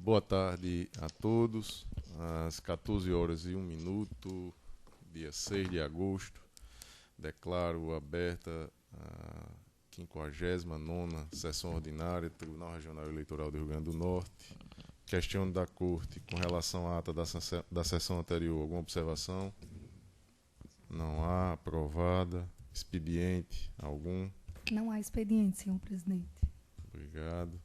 Boa tarde a todos. Às 14 horas e 1 minuto, dia 6 de agosto, declaro aberta a 59ª sessão ordinária do Tribunal Regional Eleitoral do Rio Grande do Norte. Questiono da Corte com relação à ata da sessão anterior. Alguma observação? Não há. Aprovada. Expediente algum? Não há expediente, senhor presidente. Obrigado.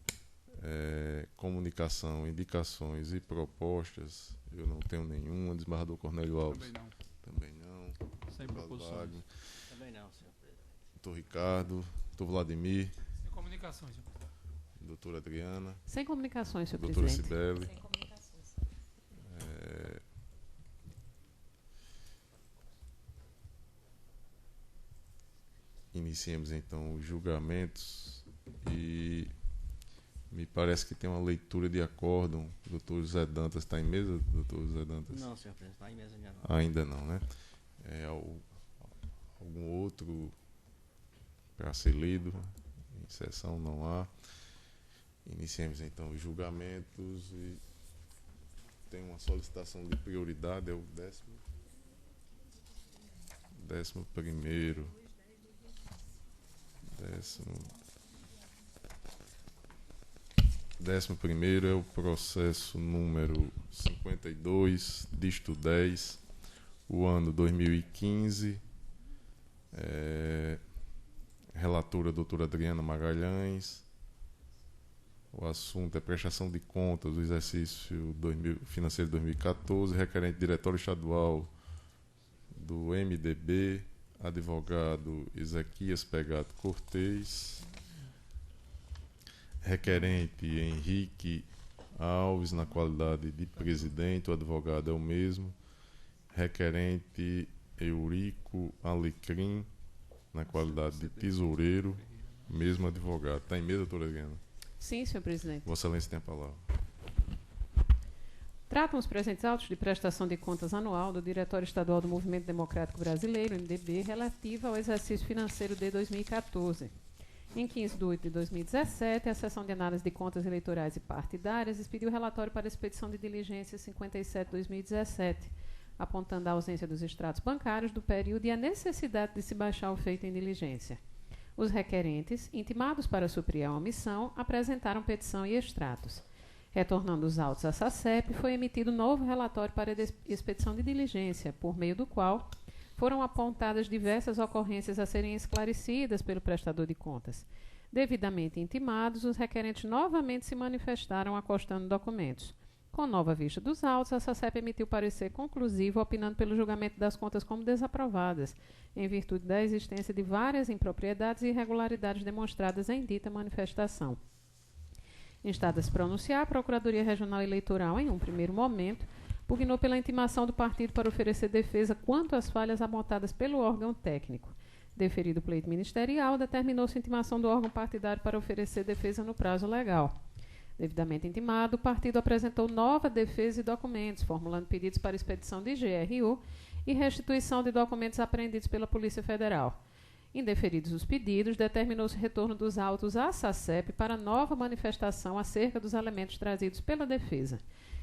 Comunicação, indicações e propostas, eu não tenho nenhuma. Desembargador Cornélio Alves? Também não. Sem proposições. Também não, senhor presidente. Doutor Ricardo, doutor Vladimir, Sem comunicações, senhor presidente. doutora Adriana, Sem comunicações, senhor doutora presidente. Cibele. Sem comunicações. Iniciemos então os julgamentos e me parece que tem uma leitura de acórdão. O doutor José Dantas está em mesa, doutor José Dantas? Não, senhor presidente, está em mesa ainda não. Ainda não, né? Algum outro para ser lido? Em sessão não há. Iniciemos então os julgamentos e tem uma solicitação de prioridade, é o 11º. Décimo primeiro é o processo número 52, dígito 10, o ano 2015. Relatora a doutora Adriana Magalhães. O assunto é prestação de contas do exercício financeiro de 2014, requerente diretório estadual do MDB, advogado Ezequias Pegato Cortez, requerente Henrique Alves, na qualidade de presidente, o advogado é o mesmo, requerente Eurico Alecrim, na qualidade de tesoureiro, mesmo advogado. Está em mesa, doutora Adriana? Sim, senhor presidente. Vossa Excelência tem a palavra. Tratam os presentes autos de prestação de contas anual do Diretório Estadual do Movimento Democrático Brasileiro, MDB, relativa ao exercício financeiro de 2014. Em 15 de 8 de 2017, a Seção de Análise de Contas Eleitorais e Partidárias expediu relatório para expedição de diligência 57/2017, apontando a ausência dos extratos bancários do período e a necessidade de se baixar o feito em diligência. Os requerentes, intimados para suprir a omissão, apresentaram petição e extratos. Retornando os autos à SACEP, foi emitido novo relatório para expedição de diligência, por meio do qual foram apontadas diversas ocorrências a serem esclarecidas pelo prestador de contas. Devidamente intimados, os requerentes novamente se manifestaram acostando documentos. Com nova vista dos autos, a SACEP emitiu parecer conclusivo, opinando pelo julgamento das contas como desaprovadas, em virtude da existência de várias impropriedades e irregularidades demonstradas em dita manifestação. Instada a se pronunciar, a Procuradoria Regional Eleitoral, em um primeiro momento, pugnou pela intimação do partido para oferecer defesa quanto às falhas apontadas pelo órgão técnico. Deferido o pleito ministerial, determinou-se a intimação do órgão partidário para oferecer defesa no prazo legal. Devidamente intimado, o partido apresentou nova defesa e documentos, formulando pedidos para expedição de GRU e restituição de documentos apreendidos pela Polícia Federal. Indeferidos os pedidos, determinou-se o retorno dos autos à SACEP para nova manifestação acerca dos elementos trazidos pela defesa.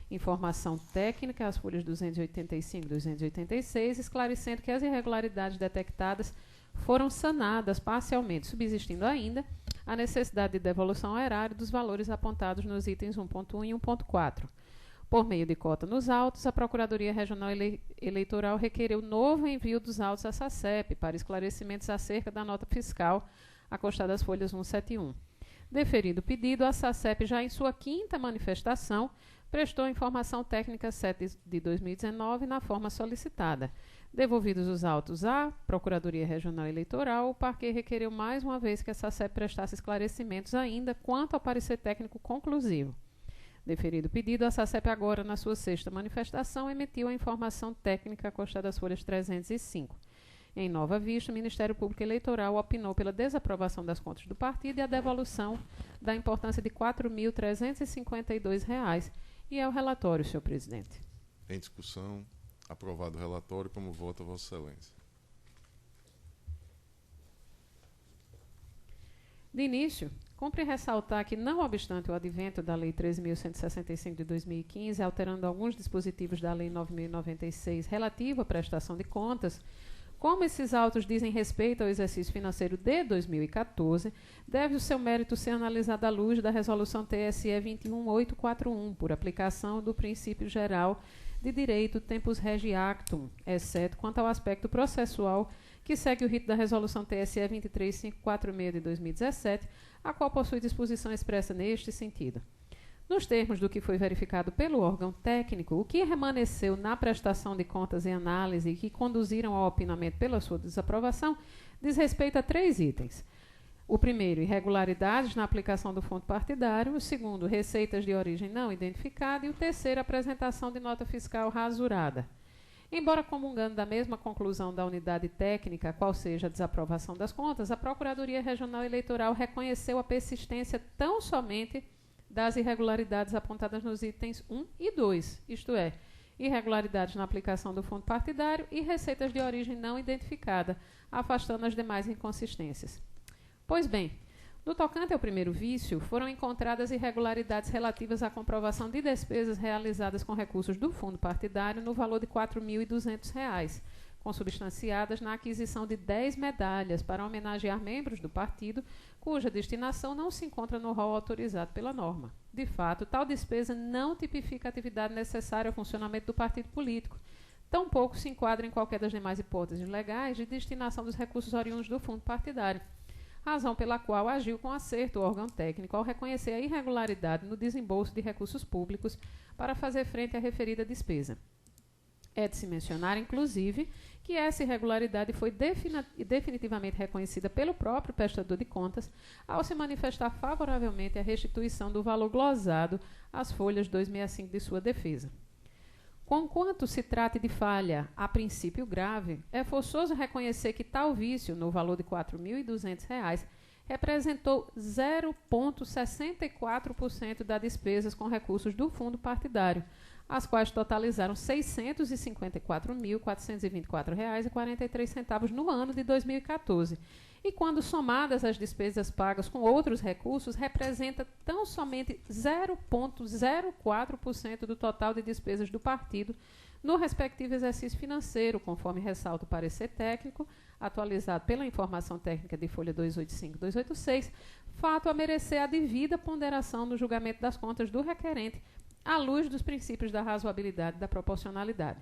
Informação técnica às folhas 285 e 286, esclarecendo que as irregularidades detectadas foram sanadas parcialmente, subsistindo ainda a necessidade de devolução ao erário dos valores apontados nos itens 1.1 e 1.4. Por meio de cota nos autos, a Procuradoria Regional Eleitoral requereu novo envio dos autos à SACEP para esclarecimentos acerca da nota fiscal acostada às folhas 171. Deferido o pedido, a SACEP, já em sua quinta manifestação, prestou informação técnica 7 de 2019 na forma solicitada. Devolvidos os autos à Procuradoria Regional Eleitoral, o parquet requereu mais uma vez que a SACEP prestasse esclarecimentos ainda quanto ao parecer técnico conclusivo. Deferido o pedido, a SACEP agora, na sua sexta manifestação, emitiu a informação técnica acostada às folhas 305. Em nova vista, o Ministério Público Eleitoral opinou pela desaprovação das contas do partido e a devolução da importância de R$ 4.352. E é o relatório, senhor presidente. Em discussão, aprovado o relatório, como vota Vossa Excelência? De início, Cumpre ressaltar que, não obstante o advento da Lei 13.165 de 2015, alterando alguns dispositivos da Lei 9.096 relativo à prestação de contas, como esses autos dizem respeito ao exercício financeiro de 2014, deve o seu mérito ser analisado à luz da Resolução TSE 21841, por aplicação do princípio geral de direito tempus regi actum, exceto quanto ao aspecto processual que segue o rito da Resolução TSE 23546 de 2017, a qual possui disposição expressa neste sentido. Nos termos do que foi verificado pelo órgão técnico, o que remanesceu na prestação de contas em análise e que conduziram ao opinamento pela sua desaprovação diz respeito a 3 itens. O primeiro, irregularidades na aplicação do fundo partidário. O segundo, receitas de origem não identificada. E o terceiro, apresentação de nota fiscal rasurada. Embora comungando da mesma conclusão da unidade técnica, qual seja a desaprovação das contas, a Procuradoria Regional Eleitoral reconheceu a persistência tão somente das irregularidades apontadas nos itens 1 e 2, isto é, irregularidades na aplicação do fundo partidário e receitas de origem não identificada, afastando as demais inconsistências. Pois bem, no tocante ao primeiro vício, foram encontradas irregularidades relativas à comprovação de despesas realizadas com recursos do fundo partidário no valor de R$ 4.200, consubstanciadas na aquisição de 10 medalhas para homenagear membros do partido, cuja destinação não se encontra no rol autorizado pela norma. De fato, tal despesa não tipifica a atividade necessária ao funcionamento do partido político, tampouco se enquadra em qualquer das demais hipóteses legais de destinação dos recursos oriundos do fundo partidário, razão pela qual agiu com acerto o órgão técnico ao reconhecer a irregularidade no desembolso de recursos públicos para fazer frente à referida despesa. É de se mencionar, inclusive, que essa irregularidade foi definitivamente reconhecida pelo próprio prestador de contas ao se manifestar favoravelmente à restituição do valor glosado às folhas 265 de sua defesa. Conquanto se trate de falha, a princípio grave, é forçoso reconhecer que tal vício, no valor de R$ 4.200, representou 0,64% das despesas com recursos do fundo partidário, as quais totalizaram R$ 654.424,43 no ano de 2014, e quando somadas as despesas pagas com outros recursos, representa tão somente 0,04% do total de despesas do partido no respectivo exercício financeiro, conforme ressalta o parecer técnico, atualizado pela informação técnica de folha 285 e 286, fato a merecer a devida ponderação no julgamento das contas do requerente, à luz dos princípios da razoabilidade e da proporcionalidade.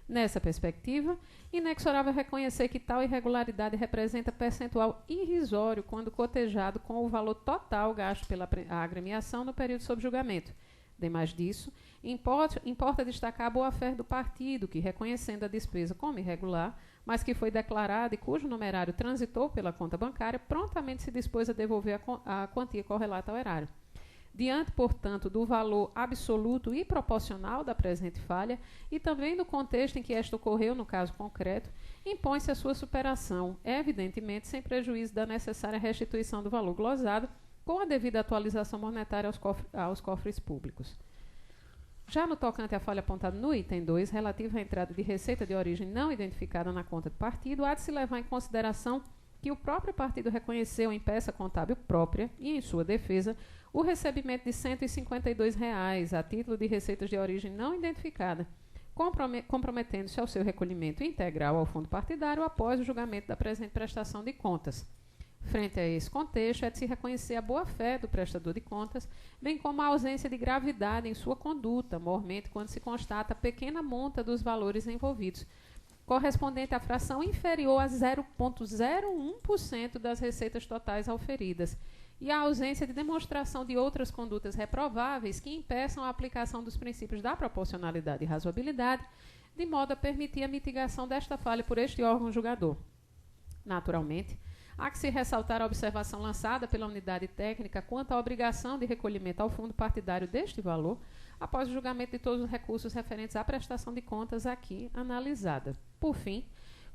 Nessa perspectiva, inexorável reconhecer que tal irregularidade representa percentual irrisório quando cotejado com o valor total gasto pela agremiação no período sob julgamento. Demais disso, importa destacar a boa-fé do partido, que, reconhecendo a despesa como irregular, mas que foi declarada e cujo numerário transitou pela conta bancária, prontamente se dispôs a devolver a quantia correlata ao erário. Diante, portanto, do valor absoluto e proporcional da presente falha e também do contexto em que esta ocorreu no caso concreto, impõe-se a sua superação, evidentemente sem prejuízo da necessária restituição do valor glosado, com a devida atualização monetária aos cofres públicos. Já no tocante à falha apontada no item 2, relativa à entrada de receita de origem não identificada na conta do partido, há de se levar em consideração que o próprio partido reconheceu em peça contábil própria e, em sua defesa, o recebimento de R$ 152 a título de receitas de origem não identificada, comprometendo-se ao seu recolhimento integral ao fundo partidário após o julgamento da presente prestação de contas. Frente a esse contexto, é de se reconhecer a boa-fé do prestador de contas, bem como a ausência de gravidade em sua conduta, mormente quando se constata a pequena monta dos valores envolvidos, correspondente à fração inferior a 0,01% das receitas totais auferidas, e a ausência de demonstração de outras condutas reprováveis que impeçam a aplicação dos princípios da proporcionalidade e razoabilidade, de modo a permitir a mitigação desta falha por este órgão julgador. Naturalmente, há que se ressaltar a observação lançada pela unidade técnica quanto à obrigação de recolhimento ao fundo partidário deste valor, após o julgamento de todos os recursos referentes à prestação de contas aqui analisada. Por fim,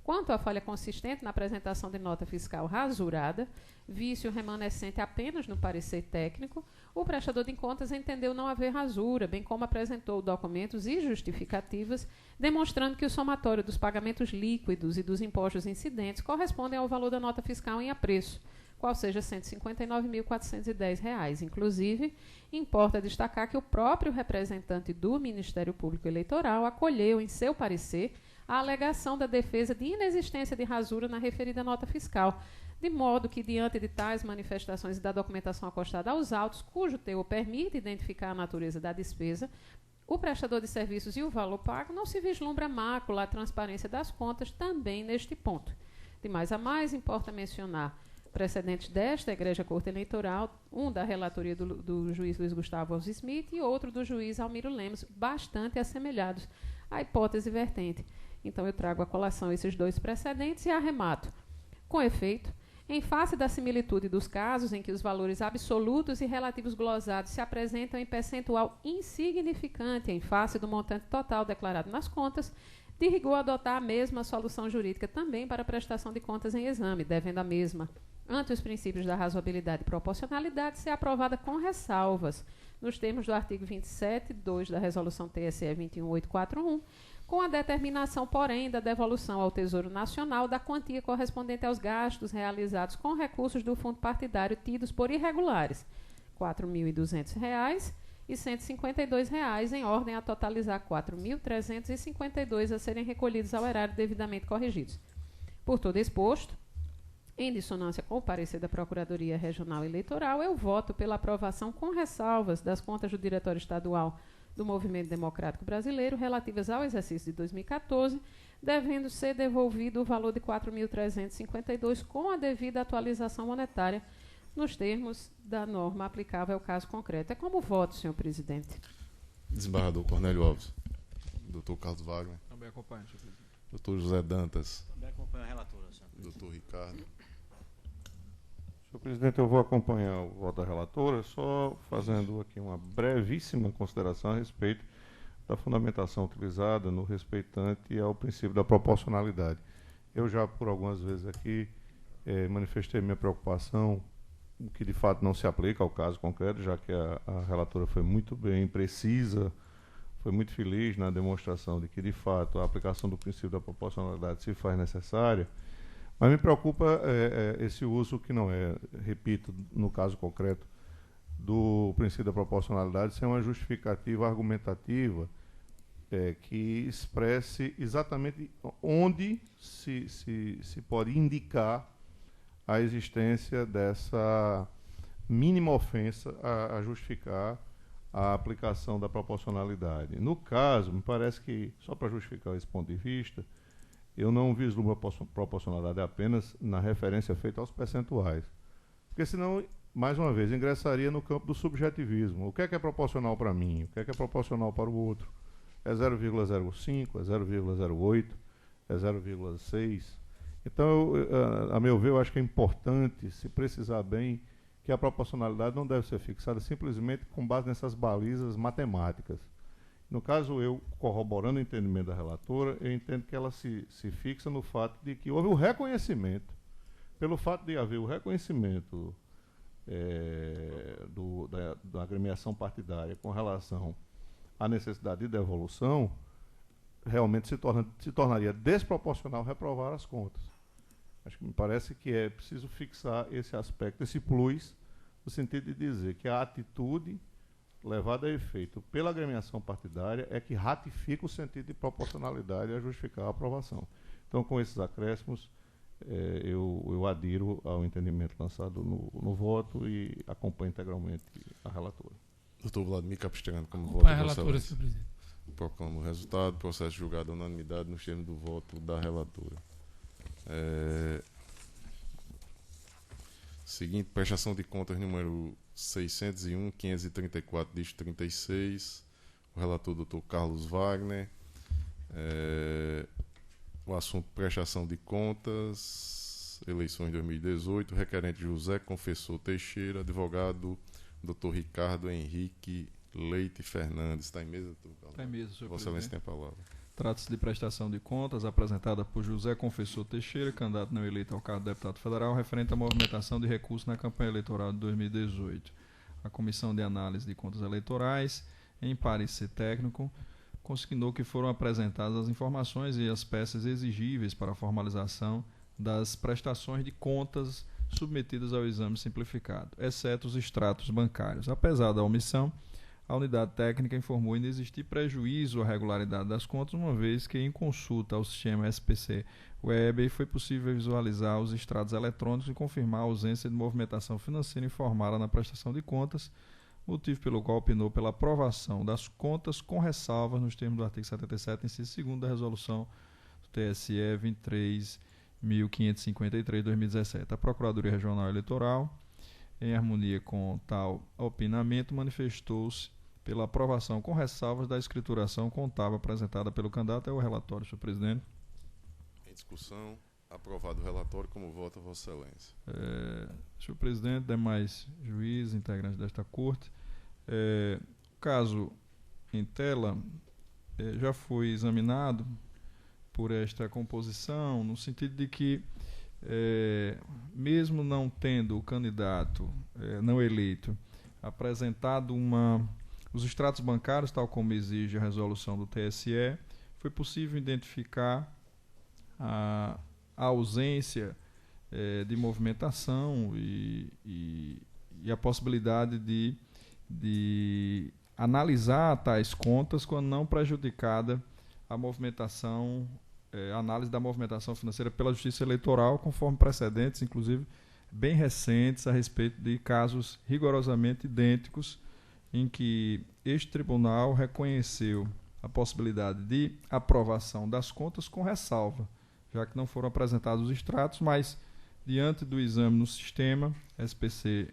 quanto à falha consistente na apresentação de nota fiscal rasurada, vício remanescente apenas no parecer técnico, o prestador de contas entendeu não haver rasura, bem como apresentou documentos e justificativas, demonstrando que o somatório dos pagamentos líquidos e dos impostos incidentes correspondem ao valor da nota fiscal em apreço, qual seja R$ 159.410. Inclusive, importa destacar que o próprio representante do Ministério Público Eleitoral acolheu em seu parecer a alegação da defesa de inexistência de rasura na referida nota fiscal, de modo que, diante de tais manifestações e da documentação acostada aos autos, cujo teor permite identificar a natureza da despesa, o prestador de serviços e o valor pago, não se vislumbra mácula à transparência das contas também neste ponto. De mais a mais, importa mencionar precedentes desta Egregia Corte Eleitoral, um da relatoria do juiz Luiz Gustavo Alves Smith e outro do juiz Almiro Lemos, bastante assemelhados à hipótese vertente. Então, eu trago à colação esses dois precedentes e arremato. Com efeito, em face da similitude dos casos em que os valores absolutos e relativos glosados se apresentam em percentual insignificante em face do montante total declarado nas contas, de rigor adotar a mesma solução jurídica também para a prestação de contas em exame, devendo a mesma, ante os princípios da razoabilidade e proporcionalidade, ser aprovada com ressalvas, nos termos do artigo 27(2) da Resolução TSE 21841, com a determinação, porém, da devolução ao Tesouro Nacional da quantia correspondente aos gastos realizados com recursos do fundo partidário tidos por irregulares, R$ 4.200 e R$ 152, em ordem a totalizar R$ 4.352 a serem recolhidos ao erário devidamente corrigidos. Por todo exposto, em dissonância com o parecer da Procuradoria Regional Eleitoral, eu voto pela aprovação com ressalvas das contas do Diretório Estadual do Movimento Democrático Brasileiro relativas ao exercício de 2014, devendo ser devolvido o valor de R$ 4.352 com a devida atualização monetária nos termos da norma aplicável ao caso concreto. É como voto, senhor presidente. Desembargador Cornélio Alves. Doutor Carlos Wagner. Também acompanho, senhor presidente. Doutor José Dantas. Também acompanho a relatora, senhor presidente. Doutor Ricardo. Senhor presidente, eu vou acompanhar o voto da relatora, só fazendo aqui uma brevíssima consideração a respeito da fundamentação utilizada no respeitante ao princípio da proporcionalidade. Eu já, por algumas vezes aqui, manifestei minha preocupação, que de fato não se aplica ao caso concreto, já que a relatora foi muito bem precisa, foi muito feliz na demonstração de que, de fato, a aplicação do princípio da proporcionalidade se faz necessária. Mas me preocupa esse uso que não é, repito, no caso concreto, do princípio da proporcionalidade, ser uma justificativa argumentativa que expresse exatamente onde se pode indicar a existência dessa mínima ofensa a justificar a aplicação da proporcionalidade. No caso, me parece que, só para justificar esse ponto de vista, eu não vislumbro a proporcionalidade apenas na referência feita aos percentuais. Porque senão, mais uma vez, ingressaria no campo do subjetivismo. O que é proporcional para mim? O que é proporcional para o outro? É 0,05? É 0,08? É 0,6? Então, a meu ver, eu acho que é importante se precisar bem que a proporcionalidade não deve ser fixada simplesmente com base nessas balizas matemáticas. No caso, eu, corroborando o entendimento da relatora, eu entendo que ela se fixa no fato de que houve o reconhecimento, pelo fato de haver o reconhecimento da agremiação partidária com relação à necessidade de devolução, realmente se tornaria desproporcional reprovar as contas. Acho que me parece que é preciso fixar esse aspecto, esse plus, no sentido de dizer que a atitude levada a efeito pela agremiação partidária é que ratifica o sentido de proporcionalidade a justificar a aprovação. Então, com esses acréscimos, eu adiro ao entendimento lançado no voto e acompanho integralmente a relatora. Doutor Vladimir Capistrano, como voto. Acompanho a relatora, senhor presidente. Proclamo o resultado. Processo julgado à unanimidade nos termos do voto da relatora. Seguinte, prestação de contas número 601, 534, dígito 36. O relator, doutor Carlos Wagner. O assunto prestação de contas, eleições 2018. Requerente José Confessor Teixeira. Advogado, doutor Ricardo Henrique Leite Fernandes. Está em mesa, doutor Carlos? Está em mesa, senhor Vossa presidente. Excelência tem a palavra. Trata-se de prestação de contas apresentada por José Confessor Teixeira, candidato não eleito ao cargo de deputado federal, referente à movimentação de recursos na campanha eleitoral de 2018. A Comissão de Análise de Contas Eleitorais, em parecer técnico, consignou que foram apresentadas as informações e as peças exigíveis para a formalização das prestações de contas submetidas ao exame simplificado, exceto os extratos bancários. Apesar da omissão, a unidade técnica informou inexistir prejuízo à regularidade das contas, uma vez que, em consulta ao sistema SPC Web, foi possível visualizar os extratos eletrônicos e confirmar a ausência de movimentação financeira informada na prestação de contas, motivo pelo qual opinou pela aprovação das contas com ressalvas nos termos do artigo 77, inciso 2º da resolução do TSE 23.553/2017. A Procuradoria Regional Eleitoral, em harmonia com tal opinamento, manifestou-se pela aprovação com ressalvas da escrituração contábil apresentada pelo candidato. É o relatório, senhor presidente. Em discussão, aprovado o relatório, como vota Vossa Excelência. Senhor presidente, demais juízes, integrantes desta corte, o caso em tela já foi examinado por esta composição, no sentido de que, mesmo não tendo o candidato não eleito apresentado os extratos bancários, tal como exige a resolução do TSE, foi possível identificar a ausência de movimentação e a possibilidade de analisar tais contas quando não prejudicada a movimentação, a análise da movimentação financeira pela Justiça Eleitoral, conforme precedentes, inclusive bem recentes, a respeito de casos rigorosamente idênticos, em que este tribunal reconheceu a possibilidade de aprovação das contas com ressalva, já que não foram apresentados os extratos, mas, diante do exame no sistema SPC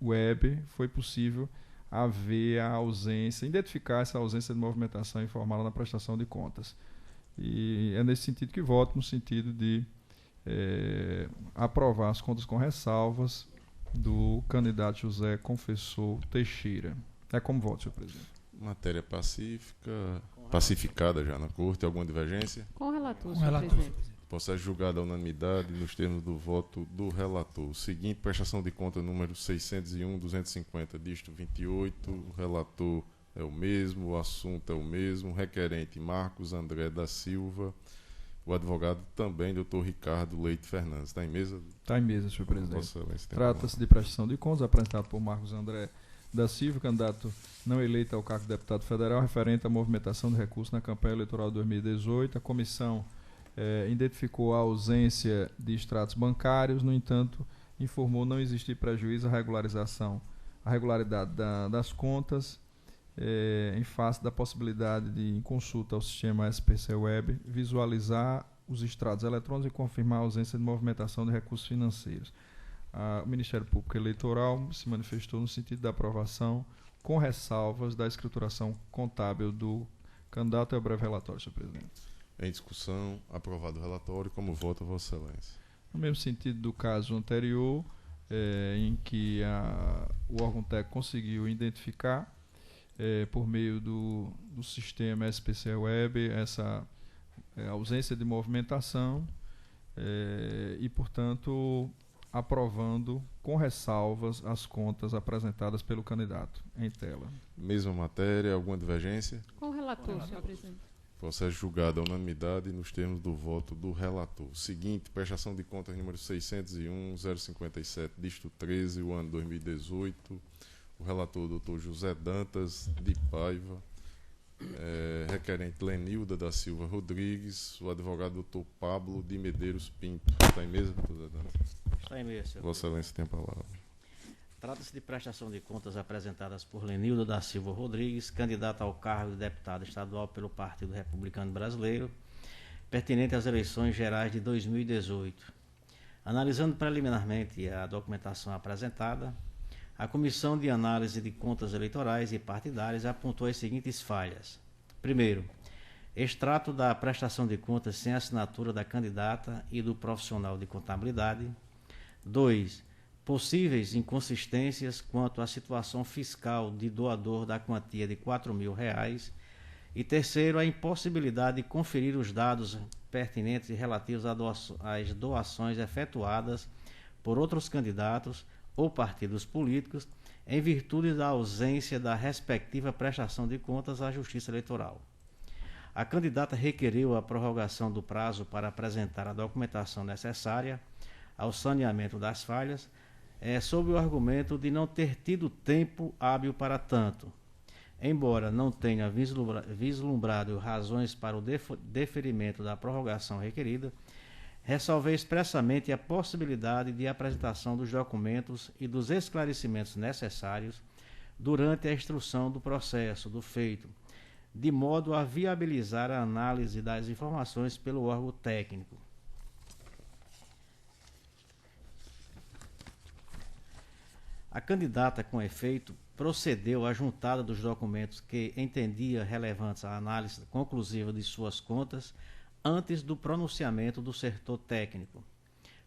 Web, foi possível haver a ausência, identificar essa ausência de movimentação informada na prestação de contas. E é nesse sentido que voto, no sentido de aprovar as contas com ressalvas do candidato José Confessor Teixeira. É como voto, senhor presidente. Matéria pacificada já na Corte. Alguma divergência? Com o relator, senhor presidente. Possa ser julgada a unanimidade nos termos do voto do relator. O seguinte, prestação de conta número 601/250, dígito 28. O relator é o mesmo, o assunto é o mesmo. O requerente Marcos André da Silva. O advogado também, doutor Ricardo Leite Fernandes. Está em mesa? Está em mesa, senhor presidente. Vossa Excelência, trata-se de prestação de contas apresentado por Marcos André da Silva, candidato não eleito ao cargo de deputado federal, referente à movimentação de recursos na campanha eleitoral de 2018. A comissão identificou a ausência de extratos bancários, no entanto, informou não existir prejuízo à regularidade das contas, em face da possibilidade de, em consulta ao sistema SPC Web, visualizar os extratos eletrônicos e confirmar a ausência de movimentação de recursos financeiros. O Ministério Público Eleitoral se manifestou no sentido da aprovação com ressalvas da escrituração contábil do candidato. É o breve relatório, senhor presidente. Em discussão, aprovado o relatório, como vota Vossa Excelência. No mesmo sentido do caso anterior, em que o órgão técnico conseguiu identificar, por meio do sistema SPC Web, essa ausência de movimentação e, portanto, aprovando com ressalvas as contas apresentadas pelo candidato. Em tela. Mesma matéria, alguma divergência? Com o relator, senhor presidente. Possa ser julgada a unanimidade nos termos do voto do relator. Seguinte, prestação de contas número 601/057, dígito 13, o ano 2018. O relator, doutor José Dantas de Paiva. Requerente Lenilda da Silva Rodrigues. O advogado doutor Pablo de Medeiros Pinto. Está em mesa, doutor José Dantas? Está em mesa, senhor. Vossa Excelência tem a palavra. Trata-se de prestação de contas apresentadas por Lenilda da Silva Rodrigues, candidata ao cargo de deputado estadual pelo Partido Republicano Brasileiro, pertinente às eleições gerais de 2018. Analisando preliminarmente a documentação apresentada, a Comissão de Análise de Contas Eleitorais e Partidárias apontou as seguintes falhas. Primeiro, extrato da prestação de contas sem assinatura da candidata e do profissional de contabilidade. 2. Possíveis inconsistências quanto à situação fiscal de doador da quantia de R$ 4.000. E terceiro, a impossibilidade de conferir os dados pertinentes e relativos às doações efetuadas por outros candidatos ou partidos políticos, em virtude da ausência da respectiva prestação de contas à Justiça Eleitoral. A candidata requeriu a prorrogação do prazo para apresentar a documentação necessária, ao saneamento das falhas, sob o argumento de não ter tido tempo hábil para tanto. Embora não tenha vislumbrado razões para o deferimento da prorrogação requerida, ressalvei expressamente a possibilidade de apresentação dos documentos e dos esclarecimentos necessários durante a instrução do processo do feito, de modo a viabilizar a análise das informações pelo órgão técnico. A candidata, com efeito, procedeu à juntada dos documentos que entendia relevantes à análise conclusiva de suas contas antes do pronunciamento do setor técnico.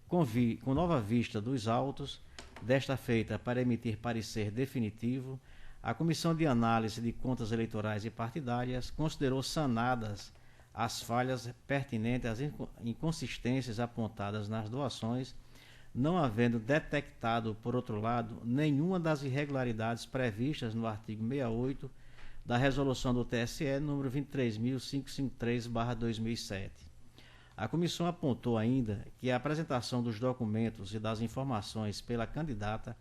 Com nova vista dos autos, desta feita para emitir parecer definitivo, a Comissão de Análise de Contas Eleitorais e Partidárias considerou sanadas as falhas pertinentes às inconsistências apontadas nas doações, não havendo detectado, por outro lado, nenhuma das irregularidades previstas no artigo 68 da Resolução do TSE número 23.553/2007. A comissão apontou ainda que a apresentação dos documentos e das informações pela candidata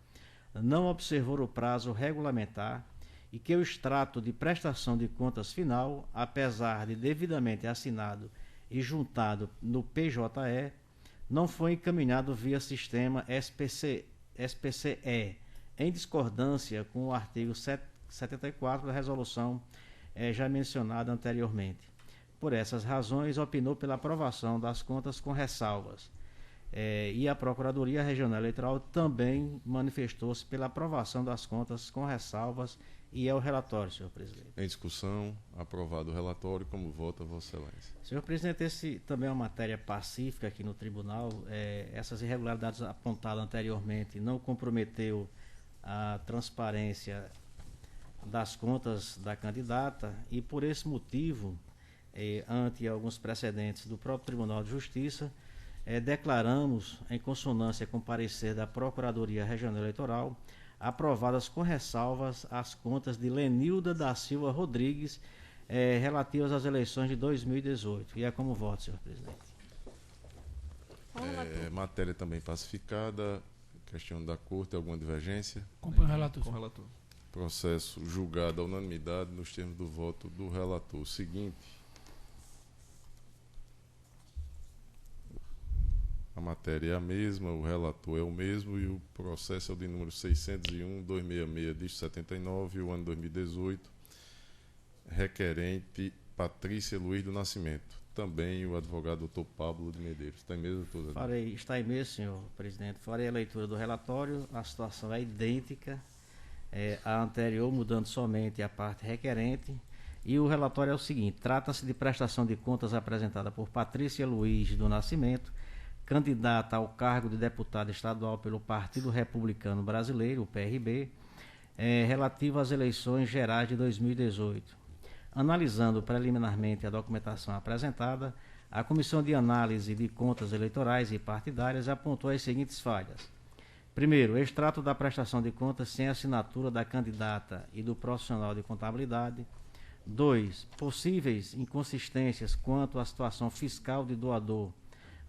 não observou o prazo regulamentar e que o extrato de prestação de contas final, apesar de devidamente assinado e juntado no PJE, não foi encaminhado via sistema SPCE, em discordância com o artigo 74 da resolução já mencionada anteriormente. Por essas razões, opinou pela aprovação das contas com ressalvas. E a Procuradoria Regional Eleitoral também manifestou-se pela aprovação das contas com ressalvas e é o relatório, senhor presidente. Em discussão, aprovado o relatório, como vota Vossa Excelência? Senhor presidente, esse também é uma matéria pacífica aqui no tribunal. Essas irregularidades apontadas anteriormente não comprometeu a transparência das contas da candidata e, por esse motivo, ante alguns precedentes do próprio Tribunal de Justiça, declaramos, em consonância com o parecer da Procuradoria Regional Eleitoral, aprovadas com ressalvas as contas de Lenilda da Silva Rodrigues relativas às eleições de 2018. E é como voto, senhor presidente. Matéria também pacificada. Questão da Corte, alguma divergência? Acompanho o relator. Com o relator. Processo julgado à unanimidade nos termos do voto do relator. Seguinte. A matéria é a mesma, o relator é o mesmo e o processo é o de número 601-266-79, o ano 2018, requerente Patrícia Luiz do Nascimento. Também o advogado doutor Pablo de Medeiros. Está em mesa, doutor? Está em mesa, senhor presidente. Farei a leitura do relatório, a situação é idêntica à anterior, mudando somente a parte requerente. E o relatório é o seguinte: trata-se de prestação de contas apresentada por Patrícia Luiz do Nascimento, candidata ao cargo de deputada estadual pelo Partido Republicano Brasileiro, o PRB, relativa às eleições gerais de 2018. Analisando preliminarmente a documentação apresentada, a Comissão de Análise de Contas Eleitorais e Partidárias apontou as seguintes falhas. Primeiro, extrato da prestação de contas sem assinatura da candidata e do profissional de contabilidade. 2. Possíveis inconsistências quanto à situação fiscal de doador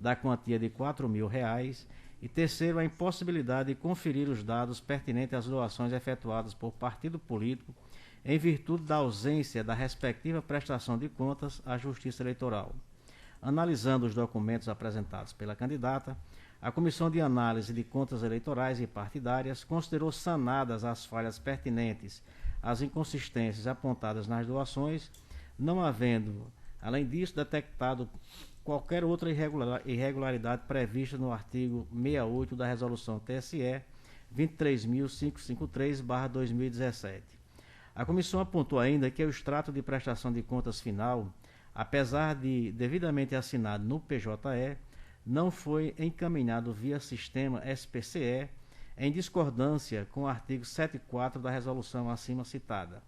da quantia de R$ 4.000, e terceiro, a impossibilidade de conferir os dados pertinentes às doações efetuadas por partido político em virtude da ausência da respectiva prestação de contas à Justiça Eleitoral. Analisando os documentos apresentados pela candidata, a Comissão de Análise de Contas Eleitorais e Partidárias considerou sanadas as falhas pertinentes às inconsistências apontadas nas doações, não havendo, além disso, detectado qualquer outra irregularidade prevista no artigo 68 da Resolução TSE 23.553/2017. A comissão apontou ainda que o extrato de prestação de contas final, apesar de devidamente assinado no PJE, não foi encaminhado via sistema SPCE, em discordância com o artigo 74 da resolução acima citada.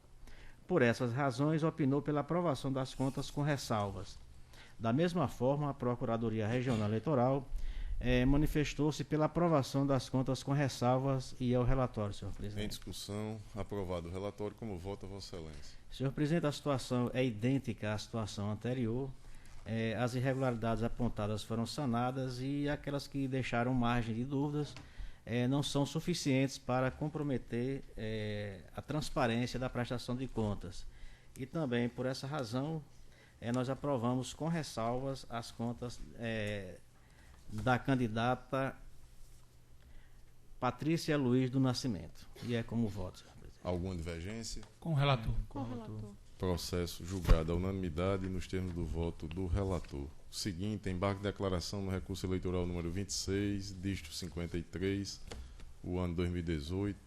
Por essas razões, opinou pela aprovação das contas com ressalvas. Da mesma forma, a Procuradoria Regional Eleitoral manifestou-se pela aprovação das contas com ressalvas e é o relatório, senhor presidente. Em discussão, aprovado o relatório, como vota Vossa Excelência? Senhor presidente, a situação é idêntica à situação anterior. as irregularidades apontadas foram sanadas e aquelas que deixaram margem de dúvidas não são suficientes para comprometer a transparência da prestação de contas. E também, por essa razão, nós aprovamos com ressalvas as contas da candidata Patrícia Luiz do Nascimento. E é como voto, senhor presidente. Alguma divergência? Com o relator. Com o relator. Processo julgado à unanimidade nos termos do voto do relator. O seguinte, embargo de declaração no recurso eleitoral número 26, dígito 53, o ano 2018.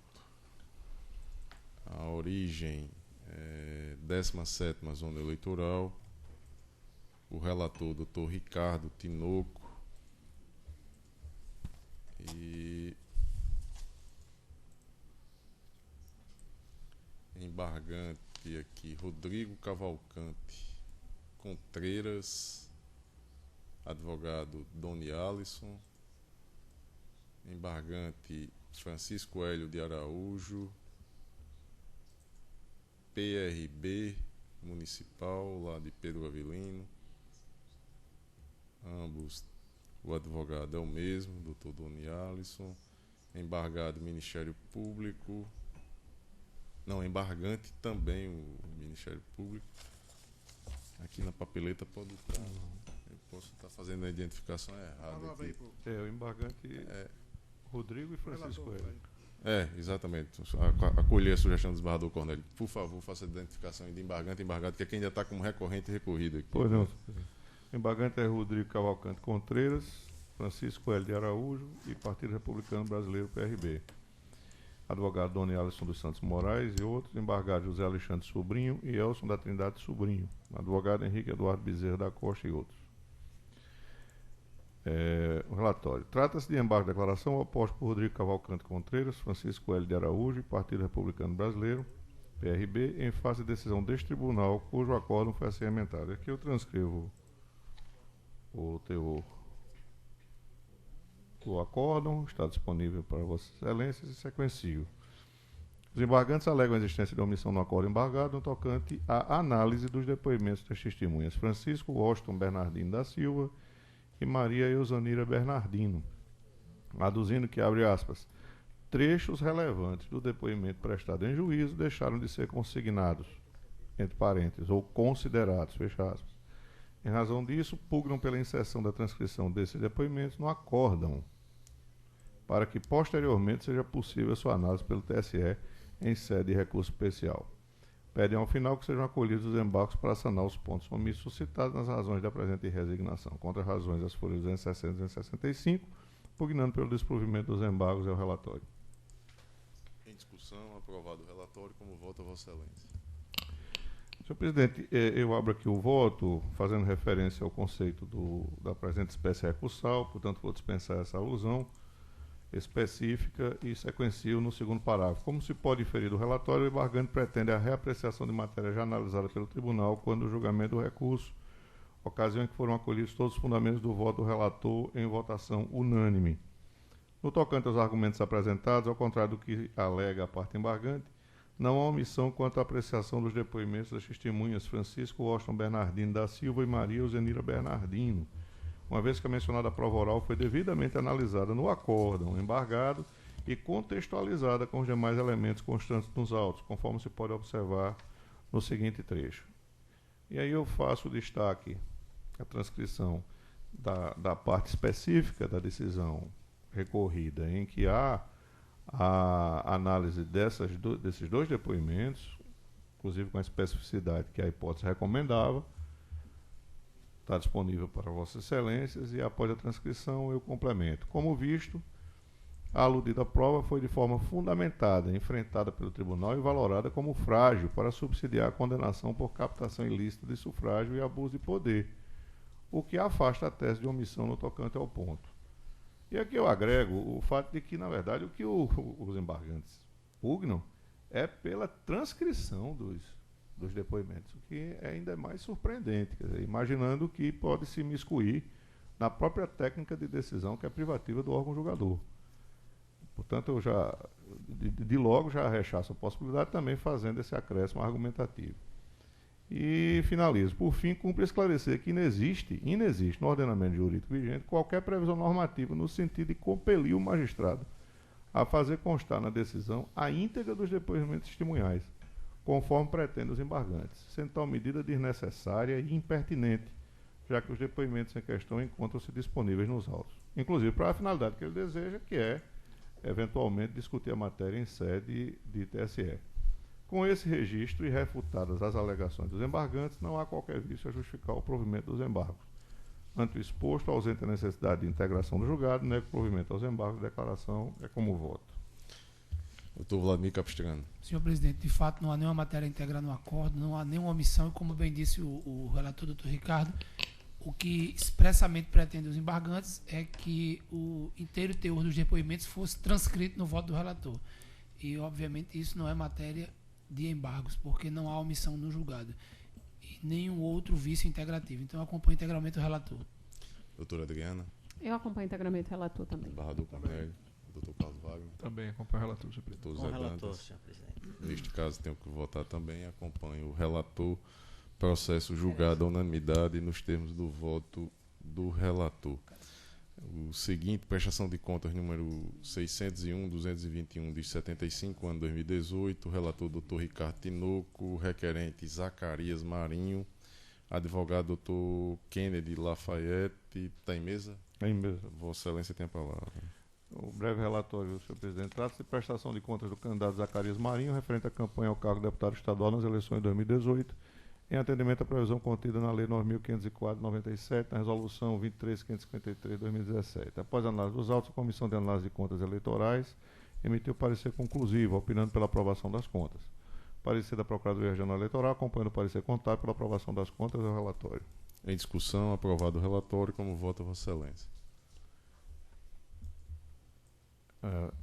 A origem 17ª Zona Eleitoral. O relator, doutor Ricardo Tinoco. E embargante aqui, Rodrigo Cavalcante Contreiras, advogado Doni Alisson, embargante Francisco Hélio de Araújo, PRB Municipal, lá de Pedro Avelino, ambos, o advogado é o mesmo, doutor Doni Alisson, embargado Ministério Público, não, embargante também o Ministério Público. Aqui na papeleta pode estar. Eu posso estar fazendo a identificação errada aqui. O embargante Rodrigo e Francisco Hélio. Exatamente. Acolher a sugestão do desembargador Cornélio. Por favor, faça a identificação de embargante, que aqui ainda está como recorrente e recorrido aqui. Pois não. O embargante é Rodrigo Cavalcante Contreiras, Francisco Hélio de Araújo e Partido Republicano Brasileiro, PRB. Advogado Doni Alisson dos Santos Moraes e outros, embargado José Alexandre Sobrinho e Elson da Trindade Sobrinho, advogado Henrique Eduardo Bezerra da Costa e outros. O relatório. Trata-se de embargo de declaração oposto por Rodrigo Cavalcante Contreiras, Francisco Hélio de Araújo e Partido Republicano Brasileiro, PRB, em face de decisão deste tribunal, cujo acórdão foi assim emendado. Aqui eu transcrevo o teor. O acórdão está disponível para Vossas Excelências e sequencio. Os embargantes alegam a existência de omissão no acórdão embargado no tocante à análise dos depoimentos das testemunhas Francisco Washington Bernardino da Silva e Maria Eusanira Bernardino, aduzindo que, abre aspas, trechos relevantes do depoimento prestado em juízo deixaram de ser consignados, entre parênteses, ou considerados, fecha aspas. Em razão disso, pugnam pela inserção da transcrição desses depoimentos no acórdão, para que posteriormente seja possível sua análise pelo TSE em sede de recurso especial. Pedem ao final que sejam acolhidos os embargos para sanar os pontos omissos suscitados nas razões da presente resignação, contra razões das folhas 260 e 265, pugnando pelo desprovimento dos embargos ao relatório. Em discussão, aprovado o relatório, como vota Vossa Excelência. Senhor presidente, eu abro aqui o voto, fazendo referência ao conceito da presente espécie recursal, portanto vou dispensar essa alusão específica e sequencio no segundo parágrafo. Como se pode inferir do relatório, o embargante pretende a reapreciação de matéria já analisada pelo tribunal quando o julgamento do recurso, ocasião em que foram acolhidos todos os fundamentos do voto do relator em votação unânime. No tocante aos argumentos apresentados, ao contrário do que alega a parte embargante, não há omissão quanto à apreciação dos depoimentos das testemunhas Francisco Washington Bernardino da Silva e Maria Eusanira Bernardino, uma vez que a mencionada prova oral foi devidamente analisada no acórdão embargado e contextualizada com os demais elementos constantes nos autos, conforme se pode observar no seguinte trecho. E aí eu faço destaque a transcrição da parte específica da decisão recorrida, em que há a análise desses dois depoimentos, inclusive com a especificidade que a hipótese recomendava. Está disponível para Vossas Excelências e, após a transcrição, eu complemento. Como visto, a aludida prova foi de forma fundamentada, enfrentada pelo tribunal e valorada como frágil para subsidiar a condenação por captação ilícita de sufrágio e abuso de poder, o que afasta a tese de omissão no tocante ao ponto. E aqui eu agrego o fato de que, na verdade, o que os embargantes pugnam é pela transcrição dos depoimentos, o que ainda é mais surpreendente, quer dizer, imaginando que pode se imiscuir na própria técnica de decisão que é privativa do órgão julgador. Portanto, eu já, de logo, já rechaço a possibilidade, também fazendo esse acréscimo argumentativo. E finalizo. Por fim, cumpre esclarecer que inexiste no ordenamento jurídico vigente qualquer previsão normativa no sentido de compelir o magistrado a fazer constar na decisão a íntegra dos depoimentos testemunhais, conforme pretendem os embargantes, sendo tal medida desnecessária e impertinente, já que os depoimentos em questão encontram-se disponíveis nos autos, inclusive para a finalidade que ele deseja, que é, eventualmente, discutir a matéria em sede de TSE. Com esse registro e refutadas as alegações dos embargantes, não há qualquer vício a justificar o provimento dos embargos. Ante o exposto, ausente a necessidade de integração do julgado, nego o provimento aos embargos, declaração é como voto. Doutor Vladimir Capistrano. Senhor presidente, de fato não há nenhuma matéria íntegra no acordo, não há nenhuma omissão, e como bem disse o relator, doutor Ricardo, o que expressamente pretende os embargantes é que o inteiro teor dos depoimentos fosse transcrito no voto do relator. E, obviamente, isso não é matéria de embargos, porque não há omissão no julgado. E nenhum outro vício integrativo. Então, eu acompanho integralmente o relator. Doutora Adriana. Eu acompanho integralmente o relator também. Barrador Cornélio. Doutor Carlos Wagner. Também acompanho o relator, senhor presidente. Doutor Com Zé o relator, Dantas. senhor presidente. Neste caso, tenho que votar também. Acompanho o relator. Processo julgado à unanimidade nos termos do voto do relator. O seguinte, prestação de contas número 601-221 de 75, ano 2018, relator Dr. Ricardo Tinoco, requerente Zacarias Marinho, advogado Dr. Kennedy Lafayette. Está em mesa? Em mesa. Vossa Excelência tem a palavra. O breve relatório, senhor presidente. Trata-se de prestação de contas do candidato Zacarias Marinho, referente à campanha ao cargo de deputado estadual nas eleições de 2018, em atendimento à previsão contida na Lei 9.504/97, na Resolução 23.553/2017. Após a análise dos autos, a Comissão de Análise de Contas Eleitorais emitiu parecer conclusivo, opinando pela aprovação das contas. Parecer da Procuradoria Regional Eleitoral, acompanhando o parecer contábil pela aprovação das contas e o relatório. Em discussão, aprovado o relatório, como vota Vossa Excelência.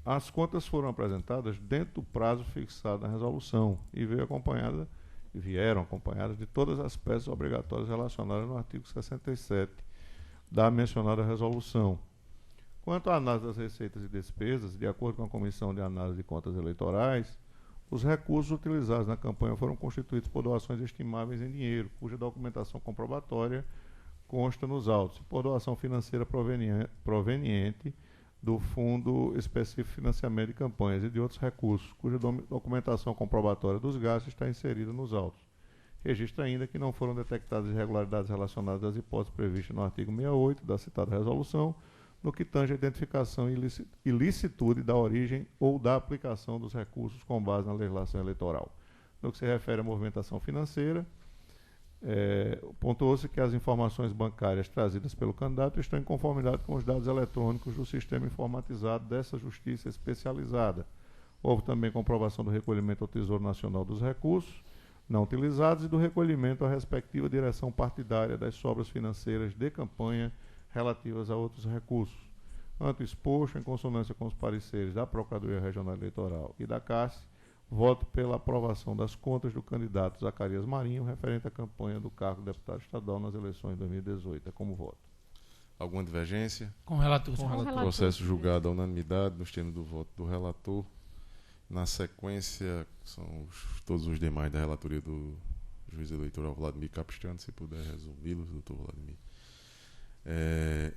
As contas foram apresentadas dentro do prazo fixado na resolução e vieram acompanhadas de todas as peças obrigatórias relacionadas no artigo 67 da mencionada resolução. Quanto à análise das receitas e despesas, de acordo com a Comissão de Análise de Contas Eleitorais, os recursos utilizados na campanha foram constituídos por doações estimáveis em dinheiro, cuja documentação comprobatória consta nos autos, por doação financeira proveniente do Fundo Específico de Financiamento de Campanhas e de outros recursos, cuja documentação comprobatória dos gastos está inserida nos autos. Registra ainda que não foram detectadas irregularidades relacionadas às hipóteses previstas no artigo 68 da citada resolução, no que tange a identificação e ilicitude da origem ou da aplicação dos recursos com base na legislação eleitoral. No que se refere à movimentação financeira, pontuou-se que as informações bancárias trazidas pelo candidato estão em conformidade com os dados eletrônicos do sistema informatizado dessa justiça especializada. Houve também comprovação do recolhimento ao Tesouro Nacional dos recursos não utilizados e do recolhimento à respectiva direção partidária das sobras financeiras de campanha relativas a outros recursos. Ante o exposto, em consonância com os pareceres da Procuradoria Regional Eleitoral e da CASSE, voto pela aprovação das contas do candidato Zacarias Marinho, referente à campanha do cargo de deputado estadual nas eleições de 2018. É como voto. Alguma divergência? Com o relator. Com o relator. Processo julgado à unanimidade nos termos do voto do relator. Na sequência, são todos os demais da relatoria do juiz eleitoral Vladimir Capistrano, se puder resumi-los, doutor Vladimir.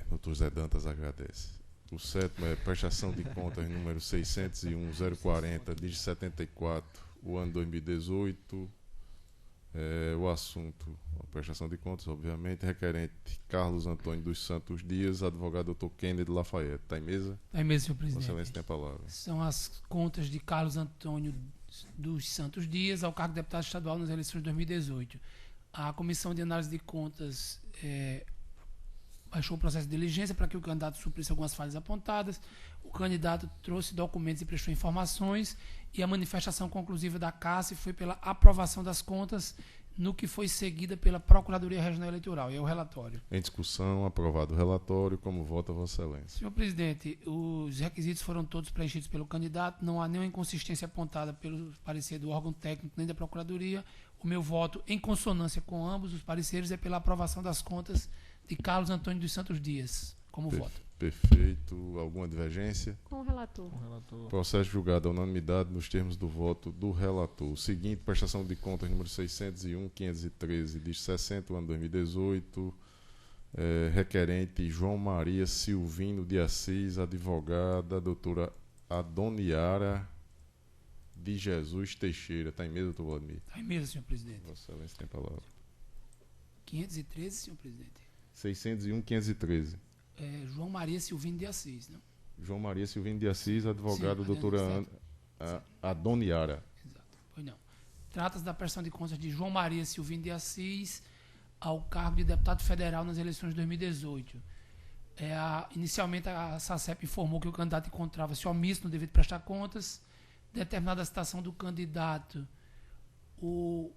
Doutor Zé Dantas agradece. O sétimo é prestação de contas número 601-040 de 74, o ano 2018. O assunto, a prestação de contas, obviamente, requerente Carlos Antônio dos Santos Dias, advogado Dr. Kennedy Lafayette. Está em mesa? Está em mesa, senhor Vossa presidente. Excelência tem a palavra. São as contas de Carlos Antônio dos Santos Dias ao cargo de deputado estadual nas eleições de 2018. A Comissão de Análise de Contas baixou o processo de diligência para que o candidato suprisse algumas falhas apontadas. O candidato trouxe documentos e prestou informações e a manifestação conclusiva da CASSE foi pela aprovação das contas, no que foi seguida pela Procuradoria Regional Eleitoral. E é o relatório. Em discussão, aprovado o relatório. Como vota Vossa Excelência? Senhor presidente, os requisitos foram todos preenchidos pelo candidato, não há nenhuma inconsistência apontada pelo parecer do órgão técnico nem da Procuradoria. O meu voto, em consonância com ambos os pareceres, é pela aprovação das contas de Carlos Antônio dos Santos Dias. Como voto? Perfeito. Alguma divergência? Com o relator. Com o relator. Processo julgado à unanimidade nos termos do voto do relator. O seguinte, prestação de contas número 601.513, de 60, ano 2018, requerente João Maria Silvino de Assis, advogada, doutora Adoniara de Jesus Teixeira. Está em mesa, doutor Vladimir? Está em mesa, senhor presidente. Vossa Excelência tem a palavra. 513, senhor presidente. 601.513. João Maria Silvino de Assis, não? João Maria Silvino de Assis, advogada, Sim, doutora certo. Adoniara. Exato. Pois não. Trata-se da prestação de contas de João Maria Silvino de Assis ao cargo de deputado federal nas eleições de 2018. Inicialmente, a SACEP informou que o candidato encontrava-se omisso no dever de prestar contas. Determinada a citação do candidato, o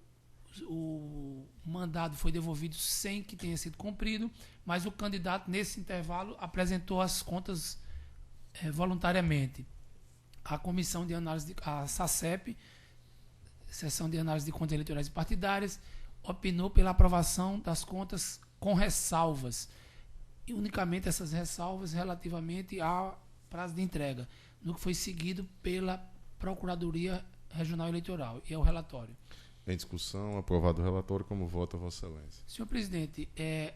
mandado foi devolvido sem que tenha sido cumprido, mas o candidato, nesse intervalo, apresentou as contas voluntariamente. A comissão de análise, a SACEP, Seção de Análise de Contas Eleitorais e Partidárias, opinou pela aprovação das contas com ressalvas, e unicamente essas ressalvas relativamente ao prazo de entrega, no que foi seguido pela Procuradoria Regional Eleitoral, e é o relatório. Em discussão, aprovado o relatório, como vota Vossa Excelência? Senhor presidente,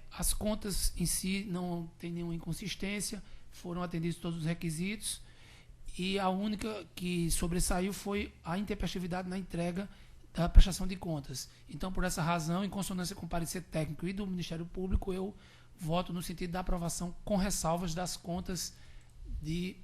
as contas em si não tem nenhuma inconsistência, foram atendidos todos os requisitos, e a única que sobressaiu foi a intempestividade na entrega da prestação de contas. Então, por essa razão, em consonância com o parecer técnico e do Ministério Público, eu voto no sentido da aprovação com ressalvas das contas de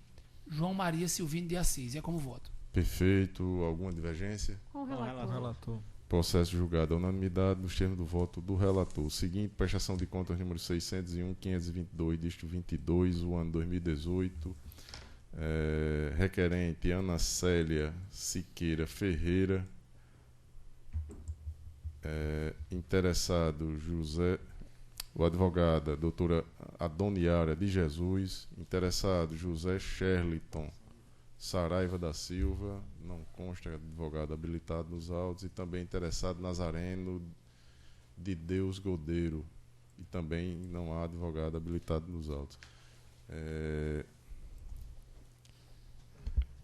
João Maria Silvino de Assis. É como voto. Perfeito. Alguma divergência? Com o Com o relator. relator. Processo julgado à unanimidade nos termos do voto do relator. O seguinte, prestação de contas número 601.522, dígito 22, o ano 2018. Requerente Ana Célia Siqueira Ferreira. Interessado o advogada doutora Adoniara de Jesus. Interessado José Sherliton Saraiva da Silva, não consta advogado habilitado nos autos, e também interessado Nazareno de Deus Godeiro, e também não há advogado habilitado nos autos.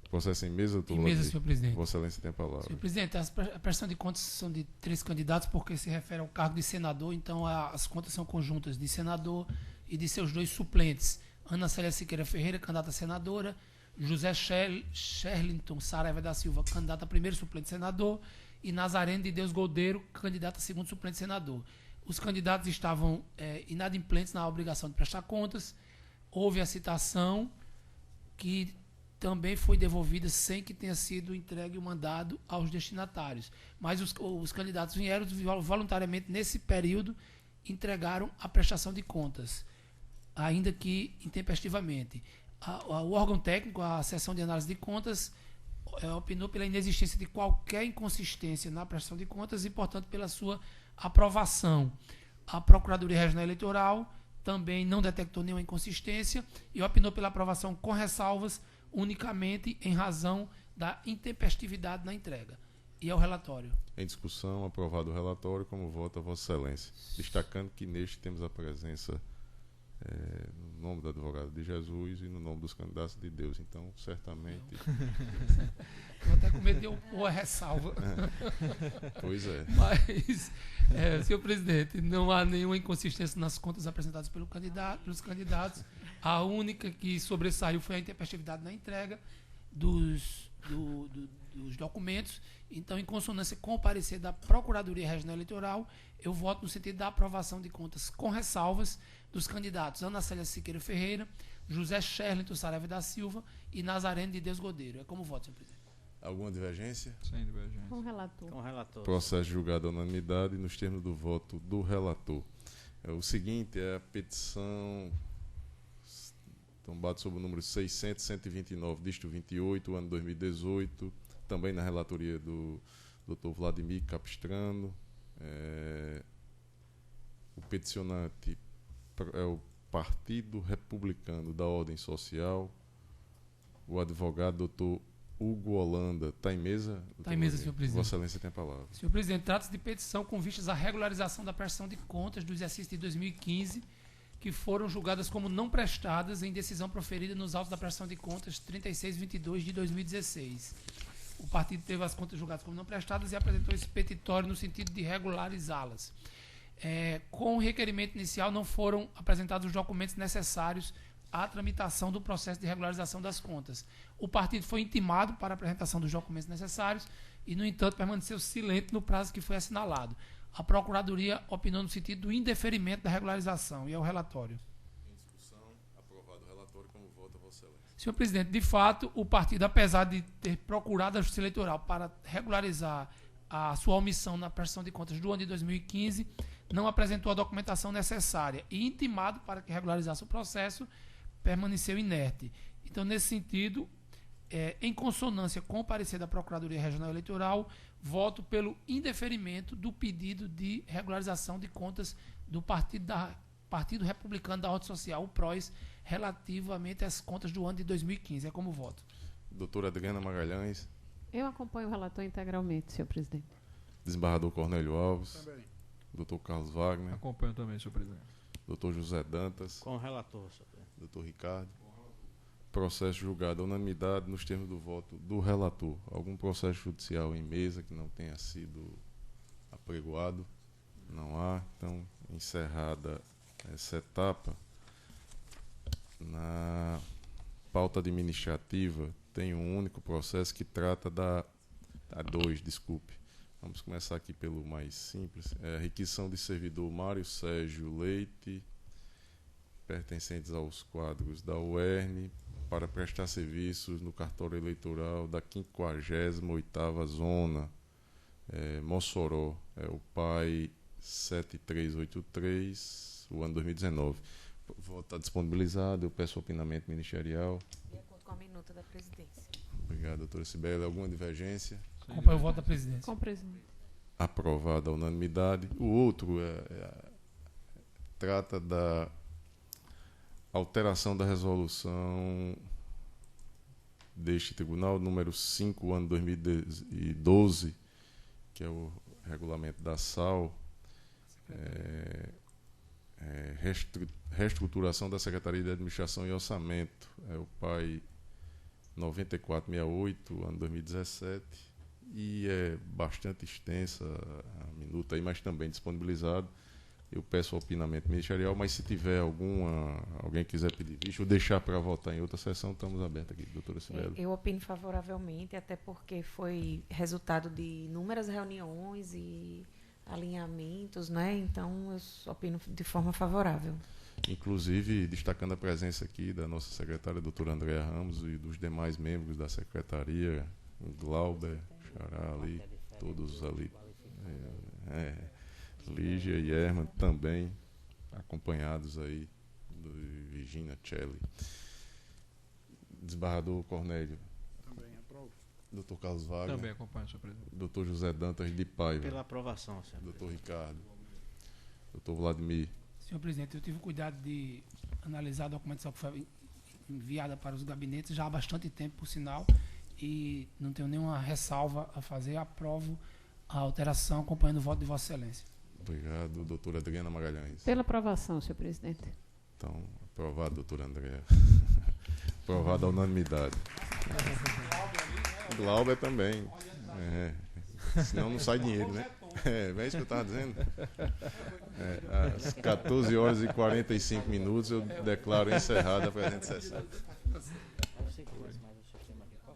Processo em mesa, doutor? Em mesa, senhor presidente. Vossa Excelência tem a palavra. Senhor presidente, a prestação de contas são de 3 candidatos, porque se refere ao cargo de senador, então as contas são conjuntas de senador e de seus 2 suplentes. Ana Célia Siqueira Ferreira, candidata a senadora, José Sherlinton Saraiva da Silva, candidato a primeiro suplente senador, e Nazareno de Deus Goldeiro, candidato a segundo suplente senador. Os candidatos estavam inadimplentes na obrigação de prestar contas. Houve a citação que também foi devolvida sem que tenha sido entregue o mandado aos destinatários. Mas os candidatos vieram voluntariamente nesse período, entregaram a prestação de contas, ainda que intempestivamente. O órgão técnico, a seção de análise de contas, opinou pela inexistência de qualquer inconsistência na prestação de contas e, portanto, pela sua aprovação. A Procuradoria Regional Eleitoral também não detectou nenhuma inconsistência e opinou pela aprovação com ressalvas, unicamente em razão da intempestividade na entrega. E é o relatório. Em discussão, aprovado o relatório, como vota Vossa Excelência? Destacando que neste temos a presença no nome do advogado de Jesus e no nome dos candidatos de Deus. Então, certamente... Eu até com medo de eu pôr a ressalva. Pois é. Mas, senhor presidente, não há nenhuma inconsistência nas contas apresentadas pelos candidatos. A única que sobressaiu foi a intempestividade na entrega dos documentos. Então, em consonância com o parecer da Procuradoria Regional Eleitoral, eu voto no sentido da aprovação de contas com ressalvas dos candidatos Ana Célia Siqueira Ferreira, José Sherlinton Saraiva da Silva e Nazareno de Deus Godeiro. É como voto, senhor presidente. Alguma divergência? Sem divergência. Com o relator. Com o relator. Processo julgado à unanimidade nos termos do voto do relator. O seguinte é a petição tombada sob o número 600.129, dígito 28, ano 2018, também na relatoria do Dr. Vladimir Capistrano. O peticionante é o Partido Republicano da Ordem Social. O advogado Dr. Hugo Holanda. Está em mesa? Está em mesa, senhor presidente. Vossa Excelência tem a palavra. Senhor presidente, trata-se de petição com vistas à regularização da prestação de contas do exercício de 2015, que foram julgadas como não prestadas em decisão proferida nos autos da prestação de contas 3622 de 2016. O partido teve as contas julgadas como não prestadas e apresentou esse petitório no sentido de regularizá-las. Com o requerimento inicial, não foram apresentados os documentos necessários à tramitação do processo de regularização das contas. O partido foi intimado para a apresentação dos documentos necessários e, no entanto, permaneceu silente no prazo que foi assinalado. A Procuradoria opinou no sentido do indeferimento da regularização. E é o relatório. Em discussão, aprovado o relatório, como vota Vossa Excelência. Senhor presidente, de fato, o partido, apesar de ter procurado a Justiça Eleitoral para regularizar a sua omissão na prestação de contas do ano de 2015, não apresentou a documentação necessária e, intimado para que regularizasse o processo, permaneceu inerte. Então, nesse sentido, em consonância com o parecer da Procuradoria Regional Eleitoral, voto pelo indeferimento do pedido de regularização de contas do Partido Republicano da Ordem Social, o PROS, relativamente às contas do ano de 2015. É como voto. Doutora Adriana Magalhães. Eu acompanho o relator integralmente, senhor presidente. Desembargador Cornélio Alves. Também. Doutor Carlos Wagner. Acompanho também, senhor presidente. Doutor José Dantas. Com o relator, senhor presidente. Doutor Ricardo. Processo julgado à unanimidade nos termos do voto do relator. Algum processo judicial em mesa que não tenha sido apregoado? Não há. Então, encerrada essa etapa, na pauta administrativa tem um único processo que trata Vamos começar aqui pelo mais simples. A requisição de servidor Mário Sérgio Leite, pertencentes aos quadros da UERN, para prestar serviços no cartório eleitoral da 58ª Zona, Mossoró, o PAI 7383, o ano 2019. O voto está disponibilizado, eu peço opinamento ministerial. De acordo com a minuta da presidência. Obrigado, doutora Cibele. Alguma divergência? Acompanho o voto da presidência. Com o presidente. Aprovada a unanimidade. O outro trata da alteração da resolução deste tribunal, número 5, ano 2012, que é o regulamento da SAL, reestruturação da Secretaria de Administração e Orçamento, o PAI 9468, ano 2017, e é bastante extensa a minuta aí, mas também disponibilizado. Eu peço opinamento ministerial, mas se tiver alguém quiser pedir vista ou deixar para votar em outra sessão, estamos abertos aqui, doutora Cibele. Eu opino favoravelmente, até porque foi resultado de inúmeras reuniões e alinhamentos, né? Então, eu opino de forma favorável. Inclusive, destacando a presença aqui da nossa secretária, doutora Andréa Ramos, e dos demais membros da secretaria, o Glauber, Xará ali, todos ali, Lígia e Herman também, acompanhados aí, do Virginia Celli. Desembargador Cornélio. Também aprovo. Doutor Carlos Wagner. Também acompanho, senhor presidente. Doutor José Dantas de Paiva. Pela aprovação, senhor. Doutor Ricardo. Doutor Vladimir. Senhor presidente, eu tive o cuidado de analisar a documentação que foi enviada para os gabinetes já há bastante tempo, por sinal, e não tenho nenhuma ressalva a fazer. Aprovo a alteração, acompanhando o voto de Vossa Excelência. Obrigado. Doutora Adriana Magalhães. Pela aprovação, senhor presidente. Então, aprovado, doutora Andréa. Aprovado a unanimidade. Glauber também. Senão não sai dinheiro, né? É isso que eu estava dizendo. Às 14h45 eu declaro encerrada a presente sessão.